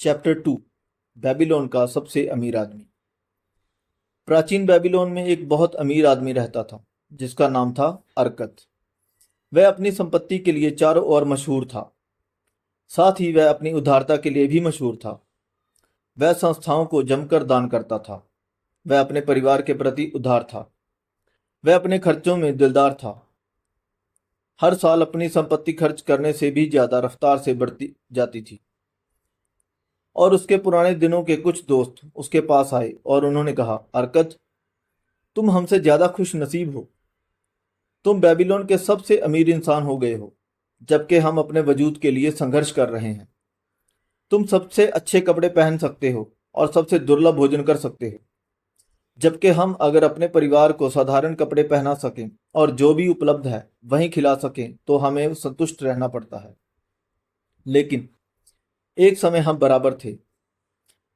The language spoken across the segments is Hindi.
चैप्टर 2। बेबीलोन का सबसे अमीर आदमी। प्राचीन बेबीलोन में एक बहुत अमीर आदमी रहता था जिसका नाम था अरकत। वह अपनी संपत्ति के लिए चारों ओर मशहूर था। साथ ही वह अपनी उदारता के लिए भी मशहूर था। वह संस्थाओं को जमकर दान करता था। वह अपने परिवार के प्रति उदार था। वह अपने खर्चों में दिलदार था। हर साल अपनी संपत्ति खर्च करने से भी ज्यादा रफ्तार से बढ़ती जाती थी। और उसके पुराने दिनों के कुछ दोस्त उसके पास आए और उन्होंने कहा, अरकत, तुम हमसे ज्यादा खुश नसीब हो। तुम बेबीलोन के सबसे अमीर इंसान हो गए हो, जबकि हम अपने वजूद के लिए संघर्ष कर रहे हैं। तुम सबसे अच्छे कपड़े पहन सकते हो और सबसे दुर्लभ भोजन कर सकते हो, जबकि हम अगर अपने परिवार को साधारण कपड़े पहना सकें और जो भी उपलब्ध है वहीं खिला सकें तो हमें संतुष्ट रहना पड़ता है। लेकिन एक समय हम बराबर थे।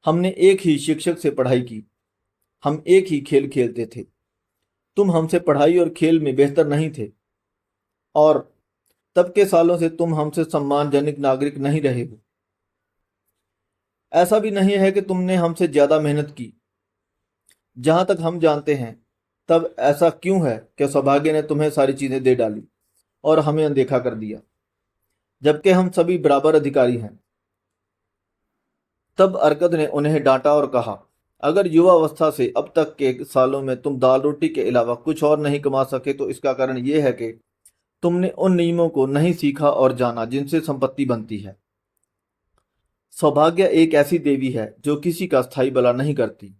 हमने एक ही शिक्षक से पढ़ाई की। हम एक ही खेल खेलते थे। तुम हमसे पढ़ाई और खेल में बेहतर नहीं थे, और तब के सालों से तुम हमसे सम्मानजनक नागरिक नहीं रहे हो। ऐसा भी नहीं है कि तुमने हमसे ज्यादा मेहनत की। जहां तक हम जानते हैं, तब ऐसा क्यों है कि सौभाग्य ने तुम्हें सारी चीजें दे डाली और हमें अनदेखा कर दिया, जबकि हम सभी बराबर अधिकारी हैं। तब अरकद ने उन्हें डांटा और कहा, अगर युवावस्था से अब तक के सालों में तुम दाल रोटी के अलावा कुछ और नहीं कमा सके तो इसका कारण यह है कि तुमने उन नियमों को नहीं सीखा और जाना जिनसे संपत्ति बनती है। सौभाग्य एक ऐसी देवी है जो किसी का स्थायी भला नहीं करती।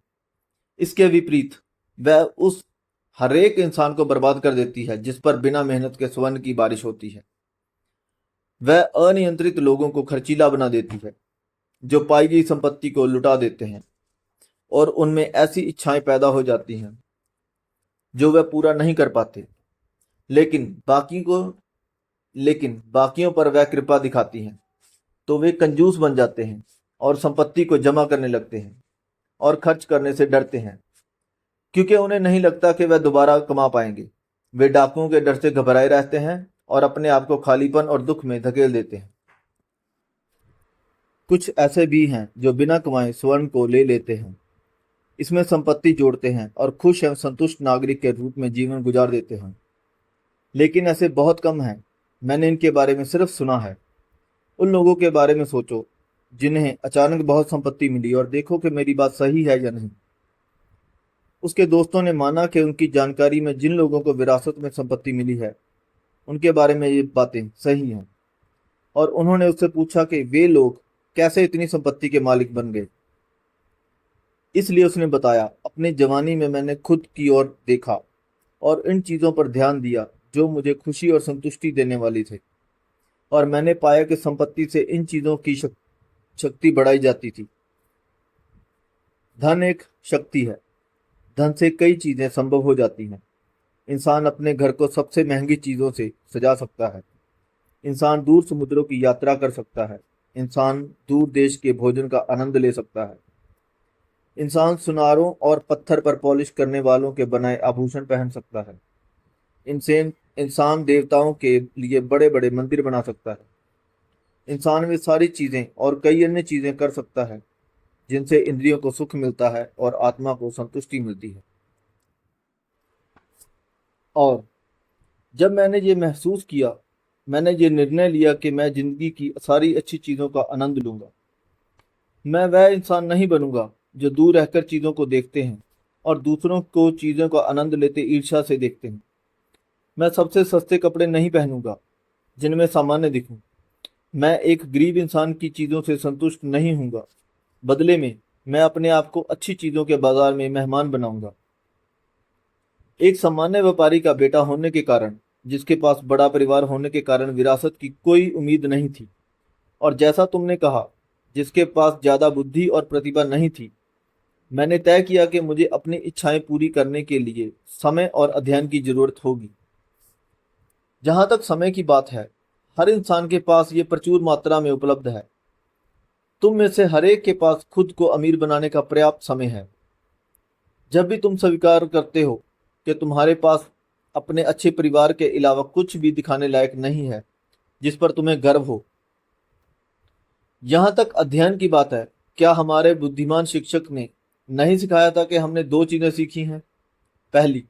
इसके विपरीत वह उस हरेक इंसान को बर्बाद कर देती है जिस पर बिना मेहनत के स्वर्ण की बारिश होती है। वह अनियंत्रित लोगों को खर्चीला बना देती है जो पाई गई संपत्ति को लुटा देते हैं, और उनमें ऐसी इच्छाएं पैदा हो जाती हैं जो वह पूरा नहीं कर पाते। लेकिन बाकियों पर वह कृपा दिखाती हैं तो वे कंजूस बन जाते हैं और संपत्ति को जमा करने लगते हैं और खर्च करने से डरते हैं, क्योंकि उन्हें नहीं लगता कि वह दोबारा कमा पाएंगे। वे डाकुओं के डर से घबराए रहते हैं और अपने आप को खालीपन और दुख में धकेल देते हैं। कुछ ऐसे भी हैं जो बिना कमाए स्वर्ण को ले लेते हैं, इसमें संपत्ति जोड़ते हैं और खुश एवं संतुष्ट नागरिक के रूप में जीवन गुजार देते हैं। लेकिन ऐसे बहुत कम हैं। मैंने इनके बारे में सिर्फ सुना है। उन लोगों के बारे में सोचो जिन्हें अचानक बहुत संपत्ति मिली, और देखो कि मेरी बात सही है या नहीं। उसके दोस्तों ने माना कि उनकी जानकारी में जिन लोगों को विरासत में संपत्ति मिली है उनके बारे में ये बातें सही हैं, और उन्होंने उससे पूछा कि वे लोग कैसे इतनी संपत्ति के मालिक बन गए। इसलिए उसने बताया, अपनी जवानी में मैंने खुद की ओर देखा और इन चीजों पर ध्यान दिया जो मुझे खुशी और संतुष्टि देने वाली थे, और मैंने पाया कि संपत्ति से इन चीजों की शक्ति बढ़ाई जाती थी। धन एक शक्ति है। धन से कई चीजें संभव हो जाती हैं। इंसान अपने घर को सबसे महंगी चीजों से सजा सकता है। इंसान दूर समुद्रों की यात्रा कर सकता है। इंसान दूर देश के भोजन का आनंद ले सकता है। इंसान सुनारों और पत्थर पर पॉलिश करने वालों के बनाए आभूषण पहन सकता है। इंसान देवताओं के लिए बड़े बड़े मंदिर बना सकता है। इंसान वे सारी चीजें और कई अन्य चीजें कर सकता है जिनसे इंद्रियों को सुख मिलता है और आत्मा को संतुष्टि मिलती है। और जब मैंने ये महसूस किया, मैंने ये निर्णय लिया कि मैं जिंदगी की सारी अच्छी चीजों का आनंद लूंगा। मैं वह इंसान नहीं बनूंगा जो दूर रहकर चीजों को देखते हैं और दूसरों को चीजों का आनंद लेते ईर्ष्या से देखते हैं। मैं सबसे सस्ते कपड़े नहीं पहनूंगा जिनमें सामान्य दिखूं। मैं एक गरीब इंसान की चीजों से संतुष्ट नहीं हूंगा। बदले में मैं अपने आप को अच्छी चीजों के बाजार में मेहमान बनाऊंगा। एक सामान्य व्यापारी का बेटा होने के कारण, जिसके पास बड़ा परिवार होने के कारण विरासत की कोई उम्मीद नहीं थी, और जैसा तुमने कहा, जिसके पास ज्यादा बुद्धि और प्रतिभा नहीं थी, मैंने तय किया कि मुझे अपनी इच्छाएं पूरी करने के लिए समय और अध्ययन की जरूरत होगी। जहां तक समय की बात है, हर इंसान के पास ये प्रचुर मात्रा में उपलब्ध है। तुम में से हर एक के पास खुद को अमीर बनाने का पर्याप्त समय है। जब भी तुम स्वीकार करते हो कि तुम्हारे पास अपने अच्छे परिवार के अलावा कुछ भी दिखाने लायक नहीं है जिस पर तुम्हें गर्व हो, यहाँ तक अध्ययन की बात है, क्या हमारे बुद्धिमान शिक्षक ने नहीं सिखाया था कि हमने दो चीजें सीखी हैं? पहली,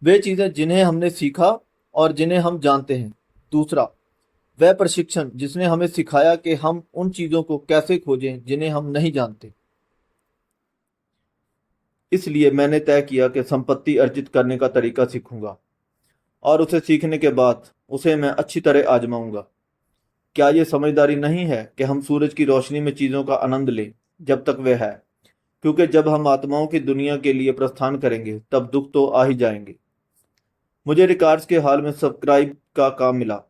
वे चीजें जिन्हें हमने सीखा और जिन्हें हम जानते हैं। दूसरा, वह प्रशिक्षण जिसने हमें सिखाया कि हम उन चीजों को कैसे खोजें जिन्हें हम नहीं जानते। इसलिए मैंने तय किया कि संपत्ति अर्जित करने का तरीका सीखूंगा और उसे सीखने के बाद उसे मैं अच्छी तरह आजमाऊंगा। क्या ये समझदारी नहीं है कि हम सूरज की रोशनी में चीजों का आनंद लें जब तक वह है, क्योंकि जब हम आत्माओं की दुनिया के लिए प्रस्थान करेंगे तब दुख तो आ ही जाएंगे। मुझे रिकॉर्ड्स के हाल में सब्सक्राइब का काम मिला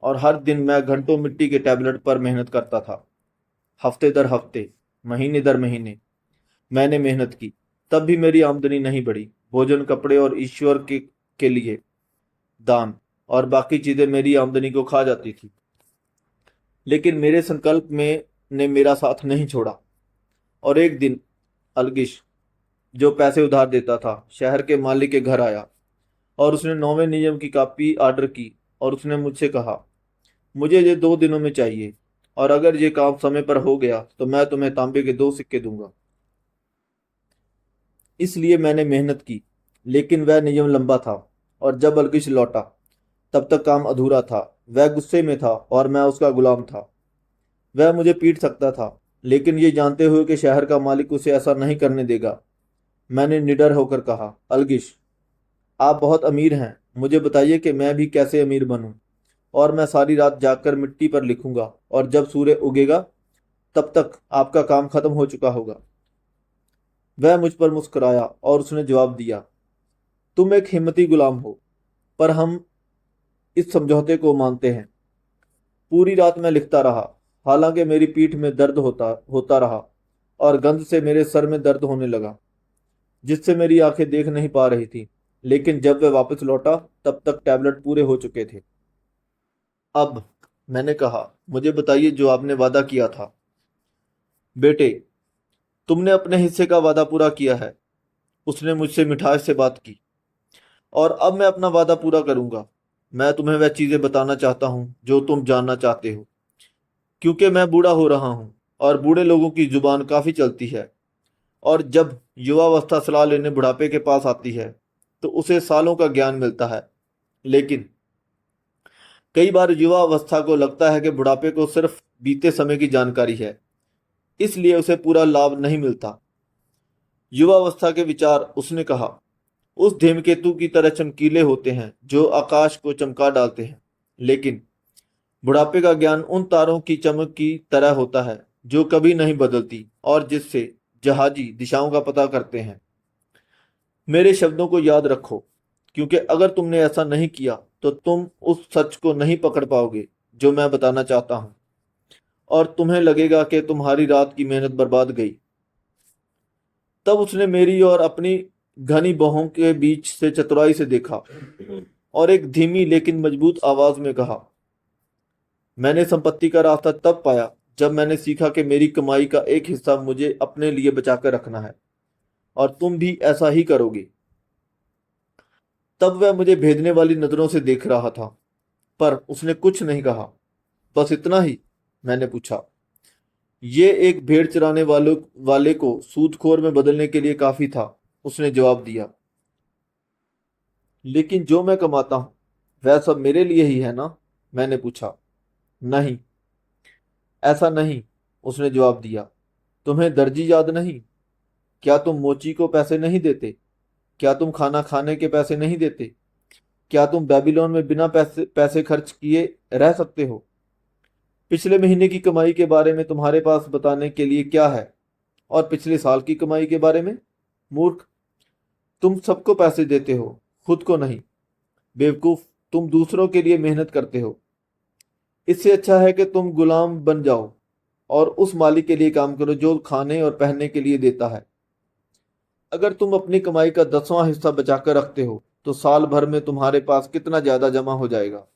और हर दिन मैं घंटों मिट्टी के टैबलेट पर मेहनत करता था। हफ्ते दर हफ्ते, महीने दर महीने मैंने मेहनत की, तब भी मेरी आमदनी नहीं बढ़ी। भोजन, कपड़े और ईश्वर के लिए दान और बाकी चीजें मेरी आमदनी को खा जाती थी। लेकिन मेरे संकल्प में ने मेरा साथ नहीं छोड़ा और एक दिन अलगिश, जो पैसे उधार देता था, शहर के मालिक के घर आया और उसने 9वें नियम की कॉपी ऑर्डर की और उसने मुझसे कहा, मुझे ये 2 दिनों में चाहिए और अगर ये काम समय पर हो गया तो मैं तुम्हें तांबे के 2 सिक्के दूंगा। इसलिए मैंने मेहनत की, लेकिन वह नियम लंबा था और जब अलगिश लौटा तब तक काम अधूरा था। वह गुस्से में था और मैं उसका गुलाम था। वह मुझे पीट सकता था, लेकिन ये जानते हुए कि शहर का मालिक उसे ऐसा नहीं करने देगा, मैंने निडर होकर कहा, अलगिश, आप बहुत अमीर हैं, मुझे बताइए कि मैं भी कैसे अमीर बनूं, और मैं सारी रात जागकर मिट्टी पर लिखूंगा और जब सूर्य उगेगा तब तक आपका काम खत्म हो चुका होगा। वह मुझ पर मुस्कुराया और उसने जवाब दिया, तुम एक हिम्मती गुलाम हो, पर हम इस समझौते को मानते हैं। पूरी रात मैं लिखता रहा, हालांकि मेरी पीठ में दर्द होता होता रहा और गंध से मेरे सर में दर्द होने लगा, जिससे मेरी आंखें देख नहीं पा रही थी। लेकिन जब वह वापस लौटा तब तक टैबलेट पूरे हो चुके थे। अब मैंने कहा, मुझे बताइए जो आपने वादा किया था। बेटे, तुमने अपने हिस्से का वादा पूरा किया है। उसने मुझसे मिठास से बात की। और अब मैं अपना वादा पूरा करूंगा। मैं तुम्हें वह चीजें बताना चाहता हूं जो तुम जानना चाहते हो, क्योंकि मैं बूढ़ा हो रहा हूं और बूढ़े लोगों की जुबान काफी चलती है। और जब युवावस्था सलाह लेने बुढ़ापे के पास आती है तो उसे सालों का ज्ञान मिलता है। लेकिन कई बार युवा अवस्था को लगता है कि बुढ़ापे को सिर्फ बीते समय की जानकारी है, इसलिए उसे पूरा लाभ नहीं मिलता। युवावस्था के विचार, उसने कहा, उस धूमकेतु की तरह चमकीले होते हैं जो आकाश को चमका डालते हैं, लेकिन बुढ़ापे का ज्ञान उन तारों की चमक की तरह होता है जो कभी नहीं बदलती और जिससे जहाजी दिशाओं का पता करते हैं। मेरे शब्दों को याद रखो, क्योंकि अगर तुमने ऐसा नहीं किया तो तुम उस सच को नहीं पकड़ पाओगे जो मैं बताना चाहता हूं, और तुम्हें लगेगा कि तुम्हारी रात की मेहनत बर्बाद गई। तब उसने मेरी और अपनी घनी बाहों के बीच से चतुराई से देखा और एक धीमी लेकिन मजबूत आवाज में कहा, मैंने संपत्ति का रास्ता तब पाया जब मैंने सीखा कि मेरी कमाई का एक हिस्सा मुझे अपने लिए बचाकर रखना है, और तुम भी ऐसा ही करोगे। तब वह मुझे भेदने वाली नजरों से देख रहा था, पर उसने कुछ नहीं कहा। बस इतना ही? मैंने पूछा। ये एक भेड़ चराने वाले को सूदखोर में बदलने के लिए काफी था, उसने जवाब दिया। लेकिन जो मैं कमाता हूं वह सब मेरे लिए ही है ना? मैंने पूछा। नहीं, ऐसा नहीं, उसने जवाब दिया। तुम्हें दर्जी याद नहीं? क्या तुम मोची को पैसे नहीं देते? क्या तुम खाना खाने के पैसे नहीं देते? क्या तुम बेबीलोन में बिना पैसे खर्च किए रह सकते हो? पिछले महीने की कमाई के बारे में तुम्हारे पास बताने के लिए क्या है? और पिछले साल की कमाई के बारे में? मूर्ख, तुम सबको पैसे देते हो, खुद को नहीं। बेवकूफ, तुम दूसरों के लिए मेहनत करते हो। इससे अच्छा है कि तुम गुलाम बन जाओ और उस मालिक के लिए काम करो जो खाने और पहनने के लिए देता है। अगर तुम अपनी कमाई का 10वां हिस्सा बचाकर रखते हो तो साल भर में तुम्हारे पास कितना ज्यादा जमा हो जाएगा?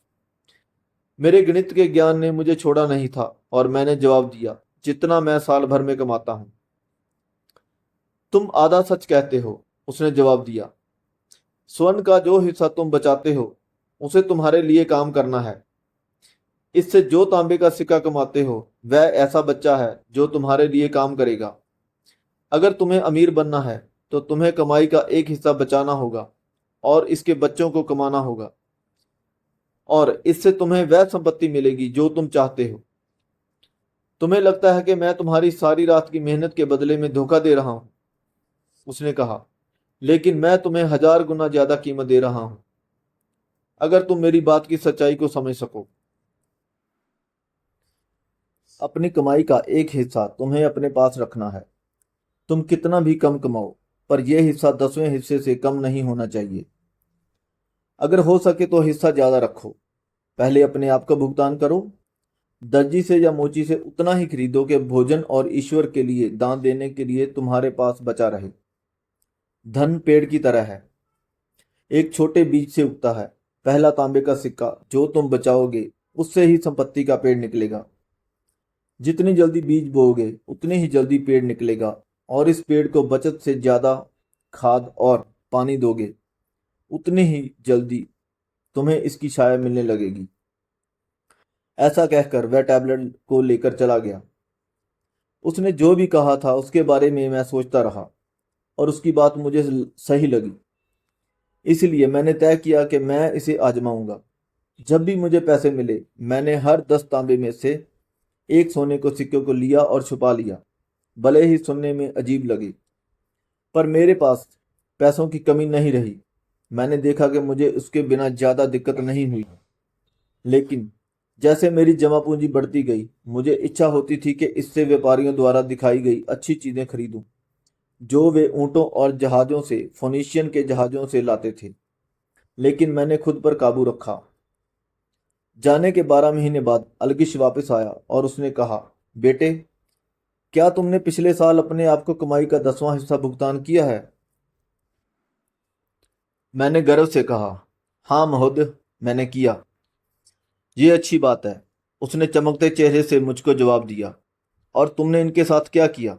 मेरे गणित के ज्ञान ने मुझे छोड़ा नहीं था और मैंने जवाब दिया, जितना मैं साल भर में कमाता हूं। तुम आधा सच कहते हो, उसने जवाब दिया। स्वर्ण का जो हिस्सा तुम बचाते हो उसे तुम्हारे लिए काम करना है। इससे जो तांबे का सिक्का कमाते हो वह ऐसा बच्चा है जो तुम्हारे लिए काम करेगा। अगर तुम्हें अमीर बनना है तो तुम्हें कमाई का एक हिस्सा बचाना होगा और इसके बच्चों को कमाना होगा, और इससे तुम्हें वह संपत्ति मिलेगी जो तुम चाहते हो। तुम्हें लगता है कि मैं तुम्हारी सारी रात की मेहनत के बदले में धोखा दे रहा हूं, उसने कहा, लेकिन मैं तुम्हें 1000 गुना ज्यादा कीमत दे रहा हूं, अगर तुम मेरी बात की सच्चाई को समझ सको। अपनी कमाई का एक हिस्सा तुम्हें अपने पास रखना है। तुम कितना भी कम कमाओ, पर यह हिस्सा 10वें हिस्से से कम नहीं होना चाहिए। अगर हो सके तो हिस्सा ज्यादा रखो। पहले अपने आप का भुगतान करो। दर्जी से या मोची से उतना ही खरीदो कि भोजन और ईश्वर के लिए दान देने के लिए तुम्हारे पास बचा रहे। धन पेड़ की तरह है, एक छोटे बीज से उगता है। पहला तांबे का सिक्का जो तुम बचाओगे उससे ही संपत्ति का पेड़ निकलेगा। जितनी जल्दी बीज बोओगे उतनी ही जल्दी पेड़ निकलेगा, और इस पेड़ को बचत से ज्यादा खाद और पानी दोगे उतनी ही जल्दी तुम्हें इसकी छाया मिलने लगेगी। ऐसा कहकर वह टैबलेट को लेकर चला गया। उसने जो भी कहा था उसके बारे में मैं सोचता रहा, और उसकी बात मुझे सही लगी। इसलिए मैंने तय किया कि मैं इसे आजमाऊंगा। जब भी मुझे पैसे मिले मैंने हर 10 तांबे में से एक सोने को सिक्के को लिया और छुपा लिया। भले ही सुनने में अजीब लगे, पर मेरे पास पैसों की कमी नहीं रही। मैंने देखा कि मुझे उसके बिना ज़्यादा दिक्कत नहीं हुई, लेकिन जैसे मेरी जमा पूंजी बढ़ती गई मुझे इच्छा होती थी कि इससे व्यापारियों द्वारा दिखाई गई अच्छी चीज़ें खरीदूं, जो वे ऊँटों और जहाज़ों से, फोनीशियन के जहाज़ों से लाते थे। लेकिन मैंने खुद पर काबू रखा। जाने के 12 महीने बाद अलगिश वापस आया और उसने कहा, बेटे, क्या तुमने पिछले साल अपने आप को कमाई का 10वां हिस्सा भुगतान किया है? मैंने गर्व से कहा, हाँ महोदय, मैंने किया। ये अच्छी बात है, उसने चमकते चेहरे से मुझको जवाब दिया। और तुमने इनके साथ क्या किया?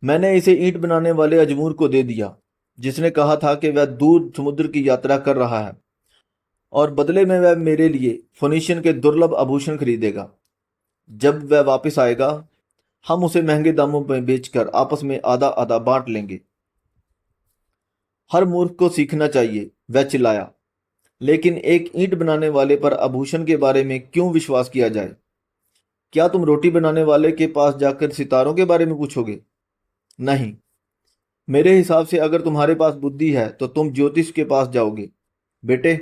मैंने इसे ईंट बनाने वाले अजमूर को दे दिया, जिसने कहा था कि वह दूर समुद्र की यात्रा कर रहा है और बदले में वह मेरे लिए फोनीशियन के दुर्लभ आभूषण खरीदेगा। जब वह वापस आएगा हम उसे महंगे दामों में बेचकर आपस में आधा आधा बांट लेंगे। हर मूर्ख को सीखना चाहिए, वह चिल्लाया। लेकिन एक ईंट बनाने वाले पर आभूषण के बारे में क्यों विश्वास किया जाए? क्या तुम रोटी बनाने वाले के पास जाकर सितारों के बारे में पूछोगे? नहीं। मेरे हिसाब से अगर तुम्हारे पास बुद्धि है तो तुम ज्योतिष के पास जाओगे। बेटे,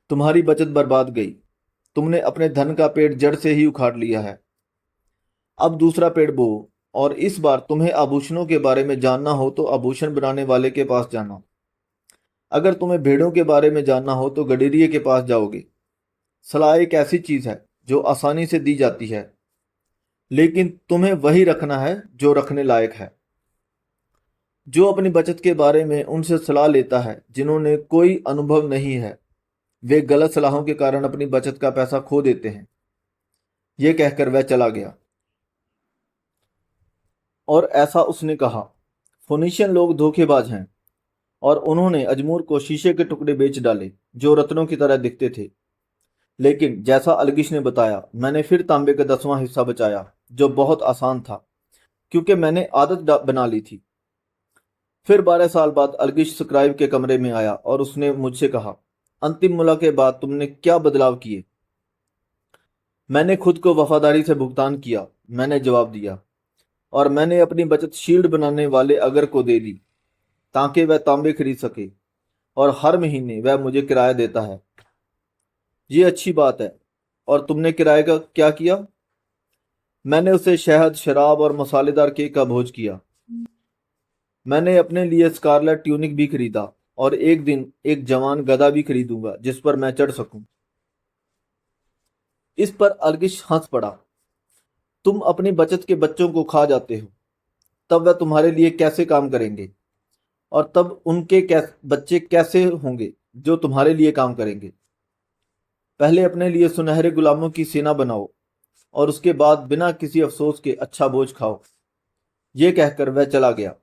तुम्हारी बचत बर्बाद गई। तुमने अपने धन का पेड़ जड़ से ही उखाड़ लिया है। अब दूसरा पेड़ बो, और इस बार तुम्हें आभूषणों के बारे में जानना हो तो आभूषण बनाने वाले के पास जाना। अगर तुम्हें भेड़ों के बारे में जानना हो तो गडेरिये के पास जाओगे। सलाह एक ऐसी चीज है जो आसानी से दी जाती है, लेकिन तुम्हें वही रखना है जो रखने लायक है। जो अपनी बचत के बारे में उनसे सलाह लेता है जिन्होंने कोई अनुभव नहीं है, वे गलत सलाहों के कारण अपनी बचत का पैसा खो देते हैं। यह कहकर वह चला गया। और ऐसा उसने कहा, फोनीशियन लोग धोखेबाज हैं, और उन्होंने अजमूर को शीशे के टुकड़े बेच डाले जो रत्नों की तरह दिखते थे। लेकिन जैसा अलगिश ने बताया, मैंने फिर तांबे का 10वां हिस्सा बचाया, जो बहुत आसान था क्योंकि मैंने आदत बना ली थी। फिर 12 साल बाद अलगिश स्क्राइब के कमरे में आया और उसने मुझसे कहा, अंतिम मुला के बाद तुमने क्या बदलाव किए? मैंने खुद को वफादारी से भुगतान किया, मैंने जवाब दिया, और मैंने अपनी बचत शील्ड बनाने वाले अगर को दे दी ताकि वह तांबे खरीद सके, और हर महीने वह मुझे किराया देता है। ये अच्छी बात है। और तुमने किराए का क्या किया? मैंने उसे शहद, शराब और मसालेदार केक का भोज किया। मैंने अपने लिए स्कारलेट ट्यूनिक भी खरीदा, और एक दिन एक जवान गधा भी खरीदूंगा जिस पर मैं चढ़ सकूं। इस पर अलगिश हंस पड़ा। तुम अपनी बचत के बच्चों को खा जाते हो, तब वह तुम्हारे लिए कैसे काम करेंगे? और तब उनके बच्चे कैसे होंगे जो तुम्हारे लिए काम करेंगे? पहले अपने लिए सुनहरे गुलामों की सेना बनाओ, और उसके बाद बिना किसी अफसोस के अच्छा बोझ खाओ। ये कहकर वह चला गया।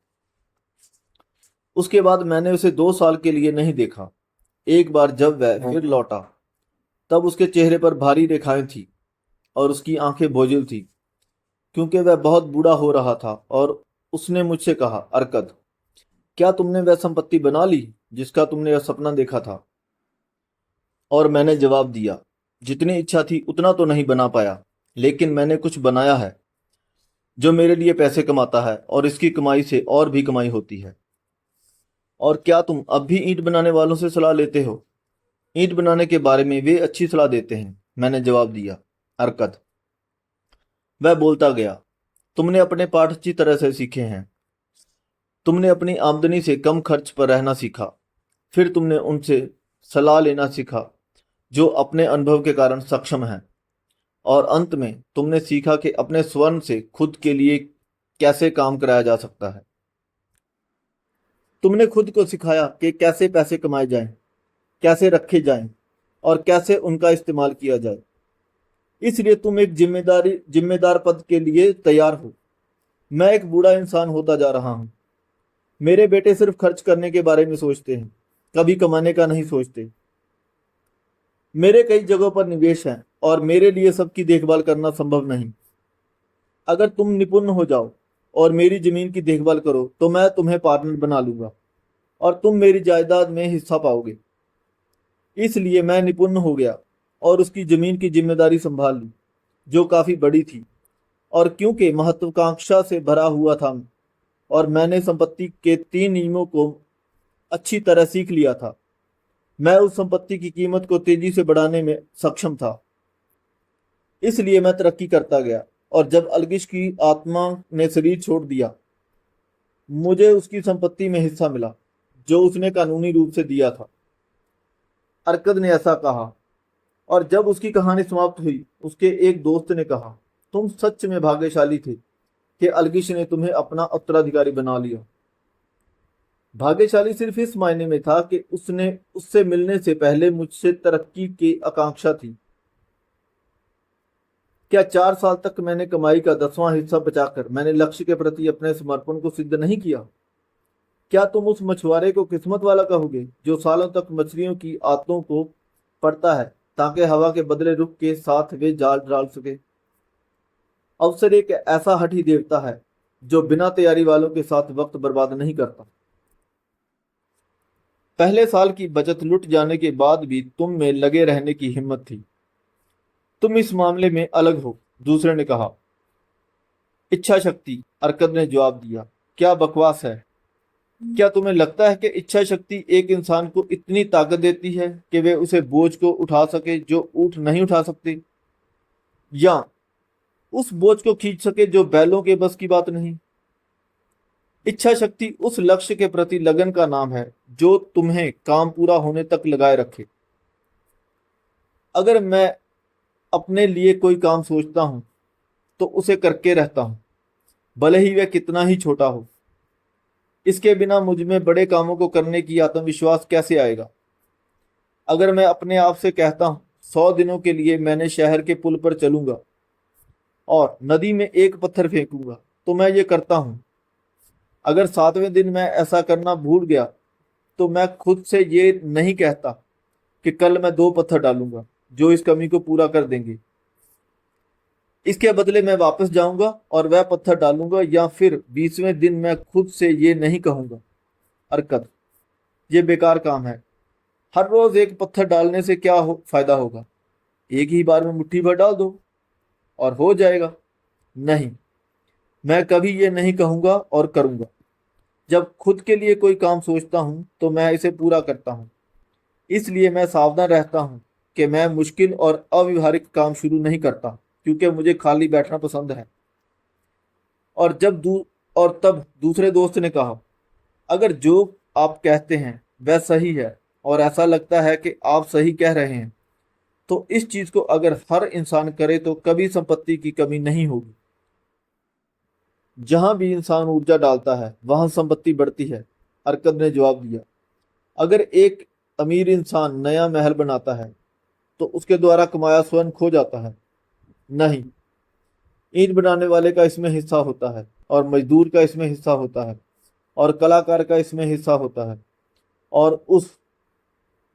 उसके बाद मैंने उसे 2 साल के लिए नहीं देखा। एक बार जब वह फिर लौटा तब उसके चेहरे पर भारी रेखाएं थी और उसकी आंखें बोझिल थी, क्योंकि वह बहुत बूढ़ा हो रहा था। और उसने मुझसे कहा, अरकद, क्या तुमने वह संपत्ति बना ली जिसका तुमने यह सपना देखा था? और मैंने जवाब दिया, जितनी इच्छा थी उतना तो नहीं बना पाया, लेकिन मैंने कुछ बनाया है जो मेरे लिए पैसे कमाता है, और इसकी कमाई से और भी कमाई होती है। और क्या तुम अब भी ईंट बनाने वालों से सलाह लेते हो? ईंट बनाने के बारे में वे अच्छी सलाह देते हैं, मैंने जवाब दिया। अरकद, वह बोलता गया, तुमने अपने पाठ अच्छी तरह से सीखे हैं। तुमने अपनी आमदनी से कम खर्च पर रहना सीखा। फिर तुमने उनसे सलाह लेना सीखा जो अपने अनुभव के कारण सक्षम हैं। और अंत में तुमने सीखा कि अपने स्वर्ण से खुद के लिए कैसे काम कराया जा सकता है। तुमने खुद को सिखाया कि कैसे पैसे कमाए जाएं, कैसे रखे जाएं और कैसे उनका इस्तेमाल किया जाए। इसलिए तुम एक जिम्मेदार पद के लिए तैयार हो। मैं एक बूढ़ा इंसान होता जा रहा हूं। मेरे बेटे सिर्फ खर्च करने के बारे में सोचते हैं, कभी कमाने का नहीं सोचते। मेरे कई जगहों पर निवेश हैं और मेरे लिए सबकी देखभाल करना संभव नहीं। अगर तुम निपुण हो जाओ और मेरी जमीन की देखभाल करो तो मैं तुम्हें पार्टनर बना लूंगा और तुम मेरी जायदाद में हिस्सा पाओगे। इसलिए मैं निपुण हो गया और उसकी जमीन की जिम्मेदारी संभाल ली, जो काफी बड़ी थी। और क्योंकि महत्वाकांक्षा से भरा हुआ था और मैंने संपत्ति के 3 नियमों को अच्छी तरह सीख लिया था, मैं उस संपत्ति की कीमत को तेजी से बढ़ाने में सक्षम था। इसलिए मैं तरक्की करता गया, और जब अलगिश की आत्मा ने शरीर छोड़ दिया, मुझे उसकी संपत्ति में हिस्सा मिला जो उसने कानूनी रूप से दिया था। अरकद ने ऐसा कहा, और जब उसकी कहानी समाप्त हुई, उसके एक दोस्त ने कहा, तुम सच में भाग्यशाली थे कि अलगिश ने तुम्हें अपना उत्तराधिकारी बना लिया। भाग्यशाली सिर्फ इस मायने में था कि उसने उससे मिलने से पहले मुझसे तरक्की की आकांक्षा थी। क्या 4 साल तक मैंने कमाई का 10वां हिस्सा बचाकर मैंने लक्ष्य के प्रति अपने समर्पण को सिद्ध नहीं किया? क्या तुम उस मछुआरे को किस्मत वाला कहोगे जो सालों तक मछलियों की आंतों को पढ़ता है ताकि हवा के बदले रुख के साथ वे जाल डाल सके? अवसर एक ऐसा हठी देवता है जो बिना तैयारी वालों के साथ वक्त बर्बाद नहीं करता। पहले साल की बचत लुट जाने के बाद भी तुम में लगे रहने की हिम्मत थी। तुम इस मामले में अलग हो, दूसरे ने कहा। इच्छा शक्ति, अरकद ने जवाब दिया, क्या बकवास है। क्या तुम्हें लगता है कि इच्छा शक्ति एक इंसान को इतनी ताकत देती है कि वे उसे बोझ को उठा सके जो ऊंट नहीं उठा सकते, या उस बोझ को खींच सके जो बैलों के बस की बात नहीं? इच्छा शक्ति उस लक्ष्य के प्रति लगन का नाम है जो तुम्हें काम पूरा होने तक लगाए रखे। अगर मैं अपने लिए कोई काम सोचता हूं तो उसे करके रहता हूं, भले ही वह कितना ही छोटा हो। इसके बिना मुझ में बड़े कामों को करने की आत्मविश्वास कैसे आएगा? अगर मैं अपने आप से कहता हूं 100 दिनों के लिए मैंने शहर के पुल पर चलूंगा और नदी में एक पत्थर फेंकूंगा, तो मैं ये करता हूं। अगर 7वें दिन मैं ऐसा करना भूल गया तो मैं खुद से ये नहीं कहता कि कल मैं 2 पत्थर डालूंगा जो इस कमी को पूरा कर देंगे। इसके बदले मैं वापस जाऊंगा और वह पत्थर डालूंगा, या फिर 20वें दिन मैं खुद से ये नहीं कहूंगा, अरकद, ये बेकार काम है। हर रोज एक पत्थर डालने से क्या फायदा होगा? एक ही बार में मुट्ठी भर डाल दो और हो जाएगा। नहीं, मैं कभी ये नहीं कहूंगा और करूंगा। जब खुद के लिए कोई काम सोचता हूं तो मैं इसे पूरा करता हूं। इसलिए मैं सावधान रहता हूं कि मैं मुश्किल और अव्यवहारिक काम शुरू नहीं करता, क्योंकि मुझे खाली बैठना पसंद है। और और तब दूसरे दोस्त ने कहा, अगर जो आप कहते हैं वह सही है और ऐसा लगता है कि आप सही कह रहे हैं, तो इस चीज को अगर हर इंसान करे तो कभी संपत्ति की कमी नहीं होगी। जहां भी इंसान ऊर्जा डालता है वहां संपत्ति बढ़ती है, अरकद ने जवाब दिया। अगर एक अमीर इंसान नया महल बनाता है तो उसके द्वारा कमाया स्वर्ण खो जाता है? नहीं, ईंट बनाने वाले का इसमें हिस्सा होता है, और मजदूर का इसमें हिस्सा होता है, और कलाकार का इसमें हिस्सा होता है, और उस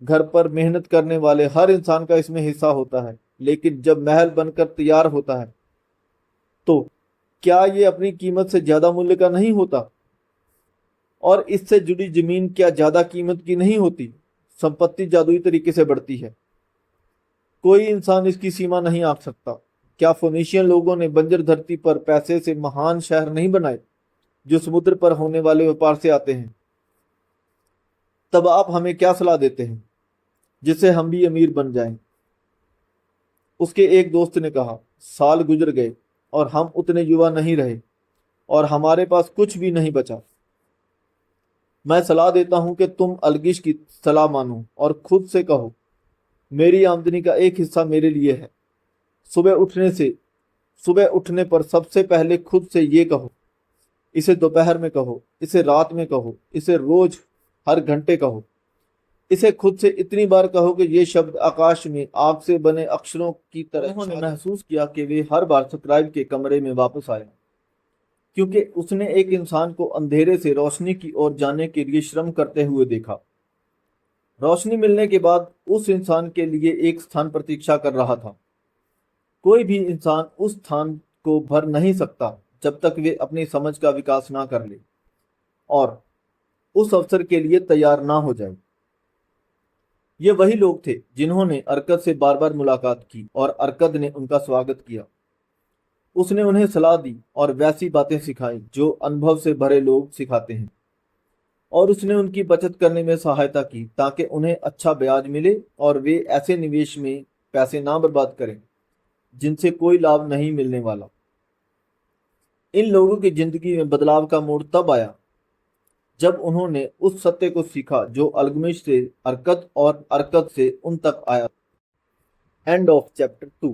घर पर मेहनत करने वाले हर इंसान का इसमें हिस्सा होता है, लेकिन जब महल बनकर तैयार होता है तो क्या ये अपनी कीमत से ज्यादा मूल्य का नहीं होता? और इससे जुड़ी जमीन क्या ज्यादा कीमत की नहीं होती? संपत्ति जादुई तरीके से बढ़ती है, कोई इंसान इसकी सीमा नहीं आंक सकता। क्या फोनीशियन लोगों ने बंजर धरती पर पैसे से महान शहर नहीं बनाए जो समुद्र पर होने वाले व्यापार से आते हैं? तब आप हमें क्या सलाह देते हैं जिससे हम भी अमीर बन जाएं? उसके एक दोस्त ने कहा, साल गुजर गए और हम उतने युवा नहीं रहे और हमारे पास कुछ भी नहीं बचा। मैं सलाह देता हूं कि तुम अलगिश की सलाह मानो और खुद से कहो, मेरी आमदनी का एक हिस्सा मेरे लिए है। सुबह उठने से सुबह उठने पर सबसे पहले खुद से ये कहो, इसे दोपहर में कहो, इसे रात में कहो, इसे रोज हर घंटे कहो। इसे खुद से इतनी बार कहो कि ये शब्द आकाश में आग से बने अक्षरों की तरह। उन्होंने महसूस किया कि वे हर बार सब्सक्राइब के कमरे में वापस आए, क्योंकि उसने एक इंसान को अंधेरे से रोशनी की ओर जाने के लिए श्रम करते हुए देखा। रोशनी मिलने के बाद उस इंसान के लिए एक स्थान प्रतीक्षा कर रहा था। कोई भी इंसान उस स्थान को भर नहीं सकता जब तक वे अपनी समझ का विकास ना कर ले और उस अवसर के लिए तैयार ना हो जाए। ये वही लोग थे जिन्होंने अरकद से बार बार मुलाकात की और अरकद ने उनका स्वागत किया। उसने उन्हें सलाह दी और वैसी बातें सिखाई जो अनुभव से भरे लोग सिखाते हैं, और उसने उनकी बचत करने में सहायता की ताकि उन्हें अच्छा ब्याज मिले और वे ऐसे निवेश में पैसे ना बर्बाद करें जिनसे कोई लाभ नहीं मिलने वाला। इन लोगों की जिंदगी में बदलाव का मोड़ तब आया जब उन्होंने उस सत्य को सीखा जो अल्गमिश से अरकद और अरकद से उन तक आया। End of chapter 2।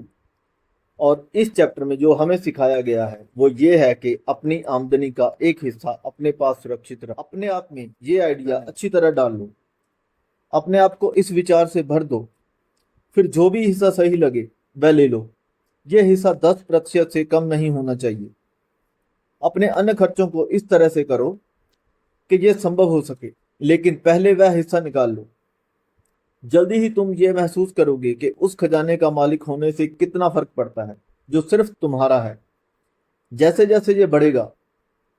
और इस चैप्टर में जो हमें सिखाया गया है वो ये है कि अपनी आमदनी का एक हिस्सा अपने पास सुरक्षित रख। अपने आप में ये आइडिया अच्छी तरह डाल लो, अपने आप को इस विचार से भर दो, फिर जो भी हिस्सा सही लगे वह ले लो। यह हिस्सा 10% से कम नहीं होना चाहिए। अपने अन्य खर्चों को इस तरह से करो कि यह संभव हो सके, लेकिन पहले वह हिस्सा निकाल लो। जल्दी ही तुम ये महसूस करोगे कि उस खजाने का मालिक होने से कितना फर्क पड़ता है जो सिर्फ तुम्हारा है। जैसे जैसे ये बढ़ेगा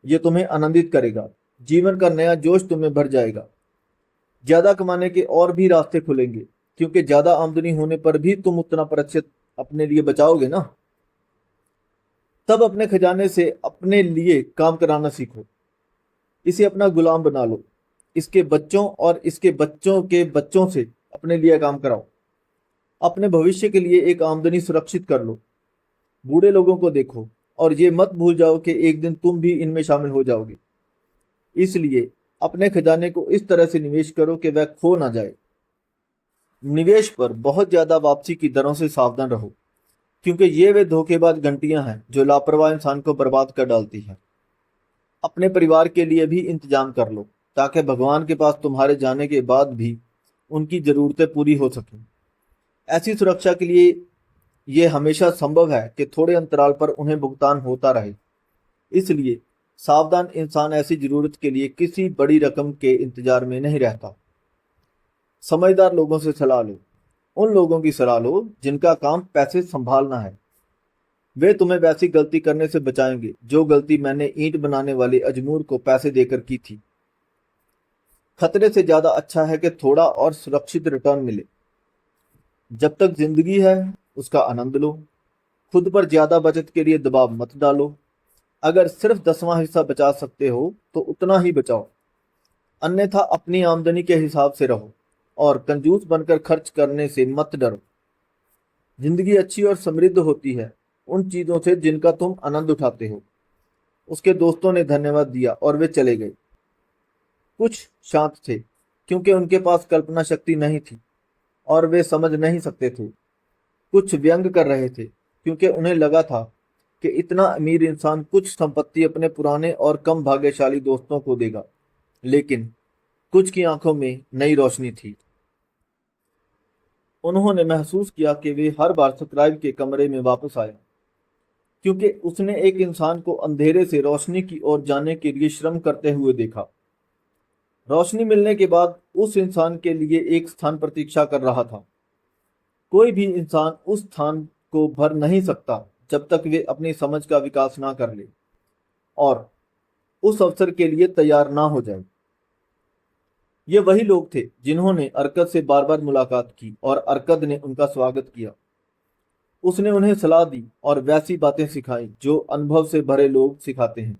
ये तुम्हें आनंदित करेगा, जीवन का नया जोश तुम्हें भर जाएगा। ज्यादा कमाने के और भी रास्ते खुलेंगे, क्योंकि ज्यादा आमदनी होने पर भी तुम उतना प्रतिशत अपने लिए बचाओगे ना। तब अपने खजाने से अपने लिए काम कराना सीखो, इसे अपना गुलाम बना लो। इसके बच्चों और इसके बच्चों के बच्चों से अपने लिए काम कराओ। अपने भविष्य के लिए एक आमदनी सुरक्षित कर लो। बूढ़े लोगों को देखो और ये मत भूल जाओ कि एक दिन तुम भी इनमें शामिल हो जाओगे। इसलिए अपने खजाने को इस तरह से निवेश करो कि वह खो ना जाए। निवेश पर बहुत ज्यादा वापसी की दरों से सावधान रहो, क्योंकि ये वे धोखेबाज घंटियां हैं जो लापरवाह इंसान को बर्बाद कर डालती हैं। अपने परिवार के लिए भी इंतजाम कर लो ताकि भगवान के पास तुम्हारे जाने के बाद भी उनकी जरूरतें पूरी हो सकें। ऐसी सुरक्षा के लिए यह हमेशा संभव है कि थोड़े अंतराल पर उन्हें भुगतान होता रहे। इसलिए सावधान इंसान ऐसी जरूरत के लिए किसी बड़ी रकम के इंतजार में नहीं रहता। समझदार लोगों से सलाह लो, उन लोगों की सलाह लो जिनका काम पैसे संभालना है। वे तुम्हें वैसी गलती करने से बचाएंगे जो गलती मैंने ईंट बनाने वाले अजमूर को पैसे देकर की थी। खतरे से ज्यादा अच्छा है कि थोड़ा और सुरक्षित रिटर्न मिले। जब तक जिंदगी है उसका आनंद लो। खुद पर ज्यादा बचत के लिए दबाव मत डालो। अगर सिर्फ 10वां हिस्सा बचा सकते हो तो उतना ही बचाओ, अन्यथा अपनी आमदनी के हिसाब से रहो और कंजूस बनकर खर्च करने से मत डरो। जिंदगी अच्छी और समृद्ध होती है उन चीजों से जिनका तुम आनंद उठाते हो। उसके दोस्तों ने धन्यवाद दिया और वे चले गए। कुछ शांत थे क्योंकि उनके पास कल्पना शक्ति नहीं थी और वे समझ नहीं सकते थे। कुछ व्यंग कर रहे थे क्योंकि उन्हें लगा था कि इतना अमीर इंसान कुछ संपत्ति अपने पुराने और कम भाग्यशाली दोस्तों को देगा, लेकिन कुछ की आंखों में नई रोशनी थी। उन्होंने महसूस किया कि वे हर बार सब्सक्राइब के कमरे में वापस आए, क्योंकि उसने एक इंसान को अंधेरे से रोशनी की ओर जाने के लिए श्रम करते हुए देखा। रोशनी मिलने के बाद उस इंसान के लिए एक स्थान प्रतीक्षा कर रहा था। कोई भी इंसान उस स्थान को भर नहीं सकता जब तक वे अपनी समझ का विकास ना कर ले और उस अवसर के लिए तैयार ना हो जाए। ये वही लोग थे जिन्होंने अरकद से बार बार मुलाकात की और अरकद ने उनका स्वागत किया। उसने उन्हें सलाह दी और वैसी बातें सिखाई जो अनुभव से भरे लोग सिखाते हैं,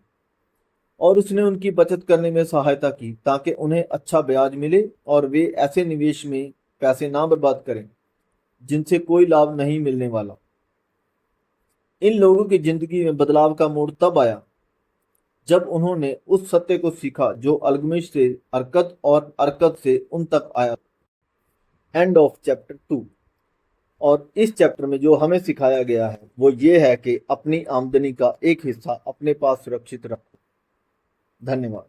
और उसने उनकी बचत करने में सहायता की ताकि उन्हें अच्छा ब्याज मिले और वे ऐसे निवेश में पैसे ना बर्बाद करें जिनसे कोई लाभ नहीं मिलने वाला। इन लोगों की जिंदगी में बदलाव का मोड़ तब आया जब उन्होंने उस सत्य को सीखा जो अल्गमिश से अरकद और अरकद से उन तक आया। End of chapter 2। और इस चैप्टर में जो हमें सिखाया गया है वो ये है कि अपनी आमदनी का एक हिस्सा अपने पास सुरक्षित रखो। धन्यवाद।